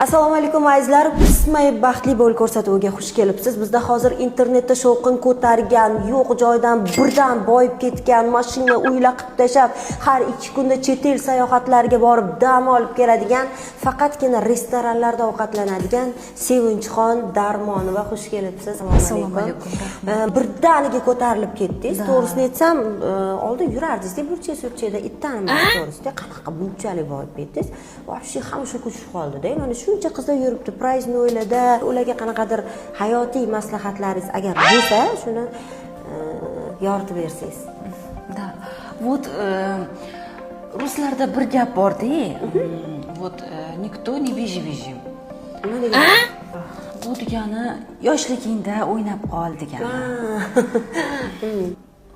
Assalomu alaykum azizlar, Pismay baxtli bo'l ko'rsatuviga xush kelibsiz. Bizda hozir internetda shovqin ko'targan, yo'q joydan birdan boyib ketgan, mashina uylar qilib tashab, har 2 kunda chet el sayohatlarga borib dam olib keladigan, faqatgina restoranlarda ovqatlanadigan Sevinchxon Darmonova xush kelibsiz. Assalomu alaykum. Birdaniga ko'tarilib ketdingiz. To'g'risini aytsam, oldin yurardingiz, burcha-surchada ittanimi to'g'risida, qanaqa bunchalik boyib ketdingiz. Вообще hamma shu tushib qoldi-da. Mana shuncha qizlar yuribdi, prizni o'ylada, ularga qanaqadir hayotiy maslahatlaringiz agar bo'lsa, shuni yoritib bersangiz. Да. Вот ruslarda bir gap bor-da. Вот никто не вижи-вижи. Nima degani? Bu degani yoshligingda o'ynab qol degani.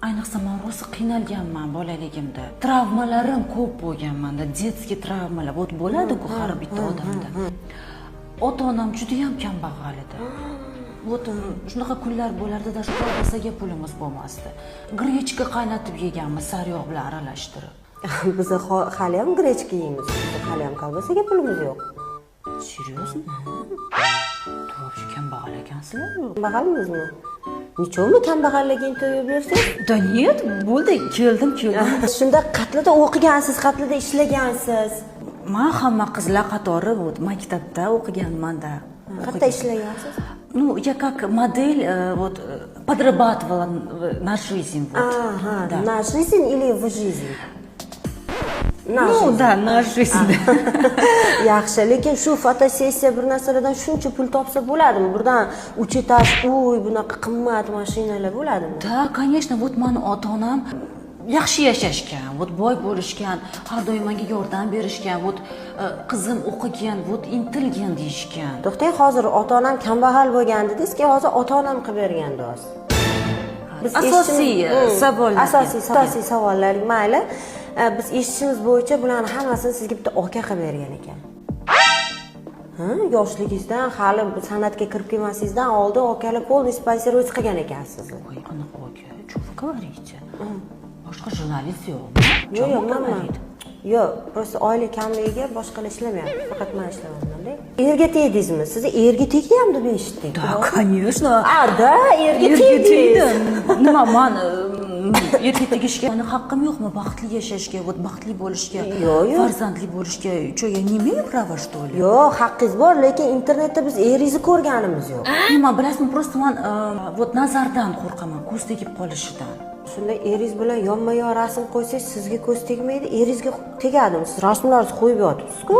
Ayniqsa men rosa qiynalganman bolaligimda. Travmalarim ko'p bo'lganmanda, detskiy travmalar bo'ladi-ku har bitta odamda. Ota-onam juda ham kambag'al edi. Shunaqa kunlar bo'lardi, даже kolbasaga pulimiz bo'lmasdi. Grechka qaynatib yeganmiz sariyog' bilan aralashtirib. Biz hali ham grechka yeymiz. Hali ham kolbasaga pulimiz yo'q. Серьезно? To'g'ri kambag'al ekansizlar? Kambag'almizmi? Nechog'mi kambag'alligini to'yib bersangiz? Da нет, bo'ldi, keldim. Shunda qatlida o'qigansiz, qatlida ishlagansiz. Men hamma qizlar qatori maktabda o'qiganman-da. Qayerda ishlagansiz? Ну, я как модель подрабатывала на жизнь. Ага, да. На жизнь или в жизнь? Да, на жизнь. Yaxshi, lekin shu fotosessiya bir narsalardan shuncha pul topsa bo'ladimi? Birdan uch etash uy, bunaqa qimmat mashinalar bo'ladimi? Да, конечно, meni ota-onam yaxshi yashashgan, boy bo'lishgan, har doim menga yordam berishgan, qizim o'qigan, intilgan deyishgan. To'xtang, hozir ota-onam kambag'al bo'lgan dedingiz-ki, hozir ota-onam qilib bergandi hozir. Asosiy savollar. Asosiy savollar, mayli. Biz eshitishimiz bo'yicha bularning hammasini sizga bitta aka qilib bergan ekan. Yoshligingizdan, hali san'atga kirib kelmasingizdan oldin akalar полный спонсировать qilgan ekansiz. Voy, qanaqa aka? Что вы говорите? Boshqa jurnalist yo'qmi? Yo'q, yo'q, просто oylik kamligiga boshqalar ishlamayapti, faqat men ishlayapman-da. Erga tegdingizmi? Siz erga tegdi-ham deb eshitdik. Да, конечно. Da, erga tegdim. Nima, men erga tegishga meni haqqim yo'qmi? Baxtli yashashga, baxtli bo'lishga, farzandli bo'lishga, что я не имею права, что ли? Yo'q, haqqingiz bor, lekin internetda biz eringizni ko'rganimiz yo'q. Nima, bilasizmi, просто men nazardan qo'rqaman, ko'z tegib qolishidan. Shunda eringiz bilan yonma-yon rasm qo'ysangiz, sizga ko'z tegmaydi, eringizga tegadimi? Siz rasmlaringizni qo'yib yotibsiz-ku.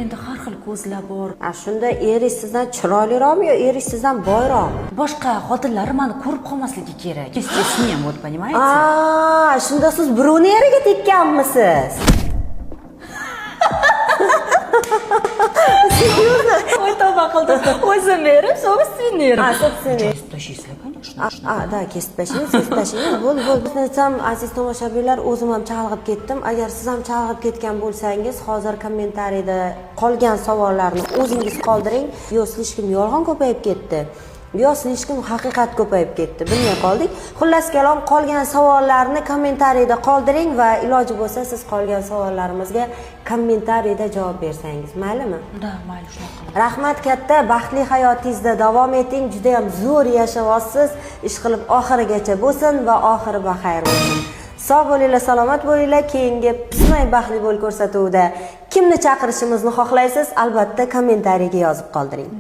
Endi har xil ko'zlar bor. Shunda eringiz sizdan chiroyliroqmi yo eringiz sizdan boyroqmi? Boshqa xotinlar meni ko'rib qolmasligi kerak. Естественно, понимаете? Shunda siz birovni eriga tekkanmisiz? Ой, tavba qildim. O'zim berib, собственный. Собственный. Tashlaysiz, конечно. Da, kesib tashlaymiz. Bo'ldi. Bizni aytsam, aziz tomoshabinlar, o'zim ham chalg'ib ketdim. Agar siz ham chalg'ib ketgan bo'lsangiz, hozir kommentariyada qolgan savollarni o'zingiz qoldiring. Yo, slishkim yolg'on ko'payib ketdi. Yo, slishkim haqiqat ko'payib ketdi. Bilmay qoldik. Xullas kalom, qolgan savollarni kommentariyada qoldiring va iloji bo'lsa siz qolgan savollarimizga kommentariyada javob bersangiz, maylimi? Da, mayli, shunaqa qiling. Rahmat katta, baxtli hayotingizda davom eting. Juda ham zo'r yashayapsiz. Ish qilib oxirigacha bo'lsin va oxiri baxayr bo'lsin. Sog' bo'linglar, salomat bo'linglar. Keyingi Pismay baxtli bo'l ko'rsatuvida kimni chaqirishimizni xohlaysiz? Albatta kommentariyga yozib qoldiring.